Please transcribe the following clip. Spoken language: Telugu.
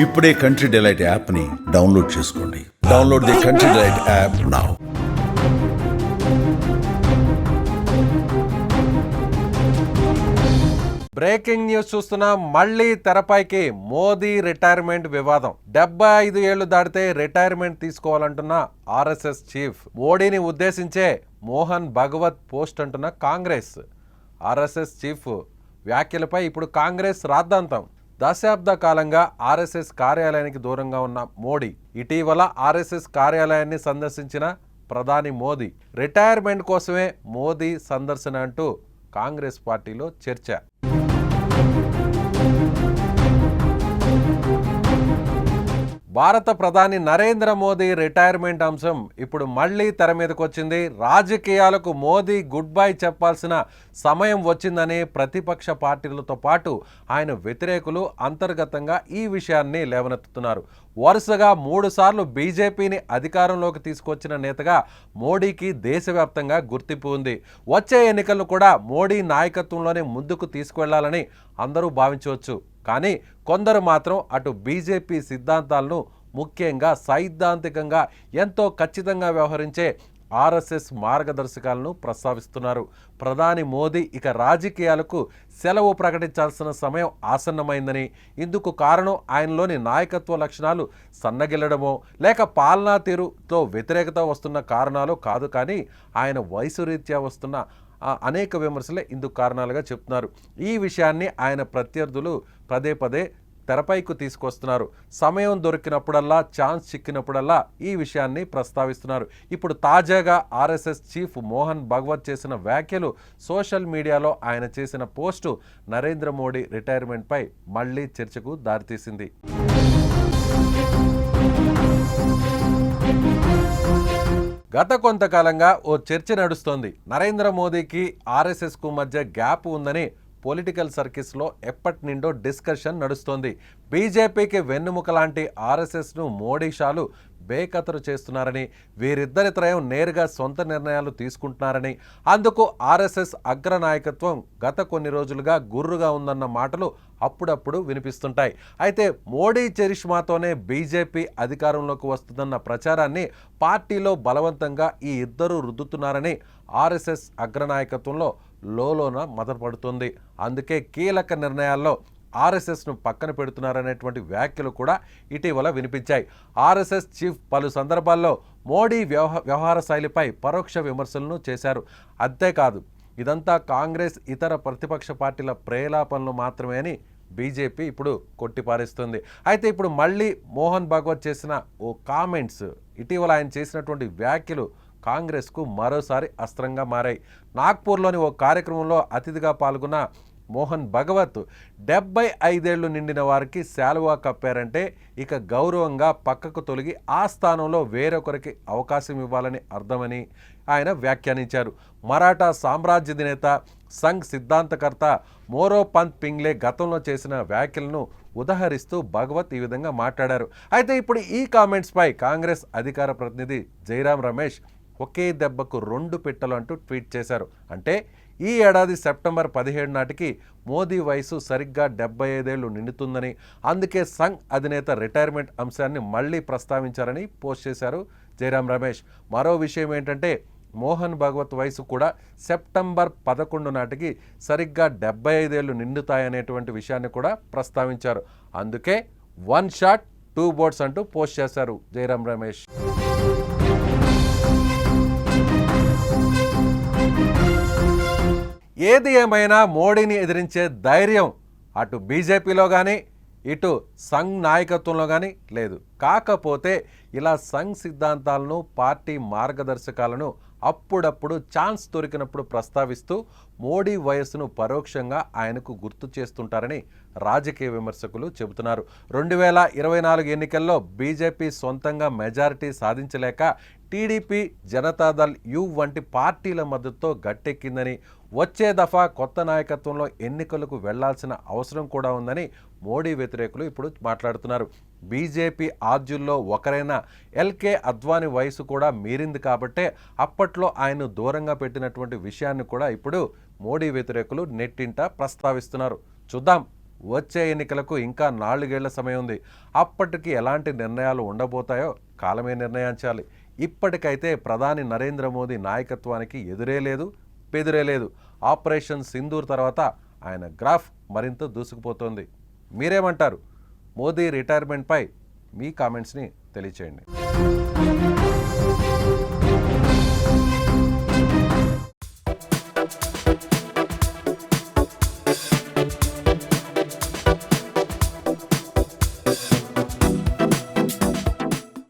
ఇప్పుడే కంట్రీ డిలైట్ యాప్ని డౌన్లోడ్ చేసుకోండి. Download the country delight app now. Breaking news చూస్తున్నాం. మళ్ళీ తెరపైకి మోదీ రిటైర్మెంట్ వివాదం. 75 ఏళ్లు దాటితే రిటైర్మెంట్ తీసుకోవాలంటున్న ఆర్ఎస్ఎస్ చీఫ్, మోడీని ఉద్దేశించే మోహన్ భగవత్ పోస్ట్ అంటున్న కాంగ్రెస్. ఆర్ఎస్ఎస్ చీఫ్ వ్యాఖ్యలపై ఇప్పుడు కాంగ్రెస్ రాద్ధాంతం. దశాబ్ద కాలంగా ఆర్ఎస్ఎస్ కార్యాలయానికి దూరంగా ఉన్న మోడీ ఇటీవల ఆర్ఎస్ఎస్ కార్యాలయాన్ని సందర్శించిన ప్రధాని మోదీ రిటైర్మెంట్ కోసమే మోదీ సందర్శన అంటూ కాంగ్రెస్ పార్టీలో చర్చ. భారత ప్రధాని నరేంద్ర మోదీ రిటైర్మెంట్ అంశం ఇప్పుడు మళ్ళీ తెర మీదకు వచ్చింది. రాజకీయాలకు మోదీ గుడ్ బై చెప్పాల్సిన సమయం వచ్చిందని ప్రతిపక్ష పార్టీలతో పాటు ఆయన వ్యతిరేకులు అంతర్గతంగా ఈ విషయాన్ని లేవనెత్తుతున్నారు. వరుసగా 3 సార్లు బీజేపీని అధికారంలోకి తీసుకొచ్చిన నేతగా మోడీకి దేశవ్యాప్తంగా గుర్తింపు ఉంది. వచ్చే ఎన్నికలను కూడా మోడీ నాయకత్వంలోనే ముందుకు తీసుకువెళ్లాలని అందరూ భావించవచ్చు. కానీ కొందరు మాత్రం అటు బీజేపీ సిద్ధాంతాలను, ముఖ్యంగా సైద్ధాంతికంగా ఎంతో ఖచ్చితంగా వ్యవహరించే ఆర్ఎస్ఎస్ మార్గదర్శకాలను ప్రస్తావిస్తున్నారు. ప్రధాని మోదీ ఇక రాజకీయాలకు సెలవు ప్రకటించాల్సిన సమయం ఆసన్నమైందని, ఇందుకు కారణం ఆయనలోని నాయకత్వ లక్షణాలు సన్నగిల్లడమో లేక పాలనా తీరుతో వ్యతిరేకత వస్తున్న కారణాలు కాదు, కానీ ఆయన వయసు రీత్యా వస్తున్న అనేక విమర్శలే ఇందుకు కారణాలుగా చెప్తున్నారు. ఈ విషయాన్ని ఆయన ప్రత్యర్థులు పదే పదే తెరపైకి తీసుకొస్తున్నారు. సమయం దొరికినప్పుడల్లా, ఛాన్స్ చిక్కినప్పుడల్లా ఈ విషయాన్ని ప్రస్తావిస్తున్నారు. ఇప్పుడు తాజాగా ఆర్ఎస్ఎస్ చీఫ్ మోహన్ భగవత్ చేసిన వ్యాఖ్యలు, సోషల్ మీడియాలో ఆయన చేసిన పోస్టు నరేంద్ర మోడీ రిటైర్మెంట్పై మళ్లీ చర్చకు దారితీసింది. గత కొంతకాలంగా ఓ చర్చ నడుస్తోంది. నరేంద్ర మోదీకి ఆర్ఎస్ఎస్కు మధ్య గ్యాప్ ఉందని పొలిటికల్ సర్కిల్స్లో ఎప్పటి నుండో డిస్కషన్ నడుస్తోంది. బీజేపీకి వెన్నుముక లాంటి ఆర్ఎస్ఎస్ను మోడీ షాలు బేఖతరు చేస్తున్నారని, వీరిద్దరి త్రయం నేరుగా సొంత నిర్ణయాలు తీసుకుంటున్నారని, అందుకు ఆర్ఎస్ఎస్ అగ్రనాయకత్వం గత కొన్ని రోజులుగా గుర్రుగా ఉందన్న మాటలు అప్పుడప్పుడు వినిపిస్తుంటాయి. అయితే మోడీ చరిష్మాతోనే బీజేపీ అధికారంలోకి వస్తుందన్న ప్రచారాన్ని పార్టీలో బలవంతంగా ఈ ఇద్దరు రుద్దుతున్నారని ఆర్ఎస్ఎస్ అగ్రనాయకత్వంలో లోలోన మదపడుతుంది. అందుకే కీలక నిర్ణయాల్లో ఆర్ఎస్ఎస్ను పక్కన పెడుతున్నారనేటువంటి వ్యాఖ్యలు కూడా ఇటీవల వినిపించాయి. ఆర్ఎస్ఎస్ చీఫ్ పలు సందర్భాల్లో మోడీ వ్యవహార శైలిపై పరోక్ష విమర్శలను చేశారు. అంతేకాదు, ఇదంతా కాంగ్రెస్ ఇతర ప్రతిపక్ష పార్టీల ప్రేలాపనలు మాత్రమే అని బీజేపీ ఇప్పుడు కొట్టిపారేస్తుంది. అయితే ఇప్పుడు మళ్ళీ మోహన్ భగవత్ చేసిన ఓ కామెంట్స్, ఇటీవల ఆయన చేసినటువంటి వ్యాఖ్యలు కాంగ్రెస్కు మరోసారి అస్త్రంగా మారాయి. నాగ్పూర్లోని ఓ కార్యక్రమంలో అతిథిగా పాల్గొన్న మోహన్ భగవత్ 75 ఏళ్లు నిండిన వారికి శాలువా కప్పారంటే ఇక గౌరవంగా పక్కకు తొలగి ఆ స్థానంలో వేరొకరికి అవకాశం ఇవ్వాలని అర్థమని ఆయన వ్యాఖ్యానించారు. మరాఠా సామ్రాజ్య నేత, సంఘ్ సిద్ధాంతకర్త మోరోపంత్ పింగ్లే గతంలో చేసిన వ్యాఖ్యలను ఉదహరిస్తూ భగవత్ ఈ విధంగా మాట్లాడారు. అయితే ఇప్పుడు ఈ కామెంట్స్పై కాంగ్రెస్ అధికార ప్రతినిధి జైరాం రమేష్ ఒకే దెబ్బకు 2 పిట్టలు అంటూ ట్వీట్ చేశారు. అంటే ఈ ఏడాది సెప్టెంబర్ 17 నాటికి మోదీ వయసు సరిగ్గా 75 ఏళ్లు నిండుతుందని, అందుకే సంఘ్ అధినేత రిటైర్మెంట్ అంశాన్ని మళ్లీ ప్రస్తావించారని పోస్ట్ చేశారు జైరాం రమేష్. మరో విషయం ఏంటంటే, మోహన్ భగవత్ వయసు కూడా సెప్టెంబర్ 11 నాటికి సరిగ్గా 75 ఏళ్లు నిండుతాయనేటువంటి విషయాన్ని కూడా ప్రస్తావించారు. అందుకే 1 షాట్ 2 బోట్స్ అంటూ పోస్ట్ చేశారు జైరాం రమేష్. ఏది ఏమైనా మోడీని ఎదిరించే ధైర్యం అటు బీజేపీలో కానీ ఇటు సంఘ్ నాయకత్వంలో కానీ లేదు. కాకపోతే ఇలా సంఘ్ సిద్ధాంతాలను, పార్టీ మార్గదర్శకాలను అప్పుడప్పుడు ఛాన్స్ దొరికినప్పుడు ప్రస్తావిస్తూ మోడీ వయస్సును పరోక్షంగా ఆయనకు గుర్తు చేస్తుంటారని రాజకీయ విమర్శకులు చెబుతున్నారు. 2024 ఎన్నికల్లో బీజేపీ సొంతంగా మెజారిటీ సాధించలేక టీడీపీ, జనతాదళ్ యు వంటి పార్టీల మద్దతుతో గట్టెక్కిందని, వచ్చే దఫా కొత్త నాయకత్వంలో ఎన్నికలకు వెళ్లాల్సిన అవసరం కూడా ఉందని మోడీ వ్యతిరేకులు ఇప్పుడు మాట్లాడుతున్నారు. బీజేపీ ఆద్యుల్లో ఒకరైన ఎల్కే అద్వానీ వయసు కూడా మీరింది కాబట్టే అప్పట్లో ఆయన దూరంగా పెట్టినటువంటి విషయాన్ని కూడా ఇప్పుడు మోడీ వ్యతిరేకులు నెట్టింట ప్రస్తావిస్తున్నారు. చూద్దాం వచ్చే ఎన్నికలకు ఇంకా 4 ఏళ్ల సమయం ఉంది. అప్పటికి ఎలాంటి నిర్ణయాలు ఉండబోతాయో కాలమే నిర్ణయించాలి. ఇప్పటికైతే ప్రధాని నరేంద్ర మోదీ నాయకత్వానికి ఎదురే లేదు, బెదురే లేదు. ఆపరేషన్ సింధూర్ తర్వాత ఆయన గ్రాఫ్ మరింత దూసుకుపోతోంది. మీరేమంటారు? మోదీ రిటైర్మెంట్పై మీ కామెంట్స్ని తెలియచేయండి.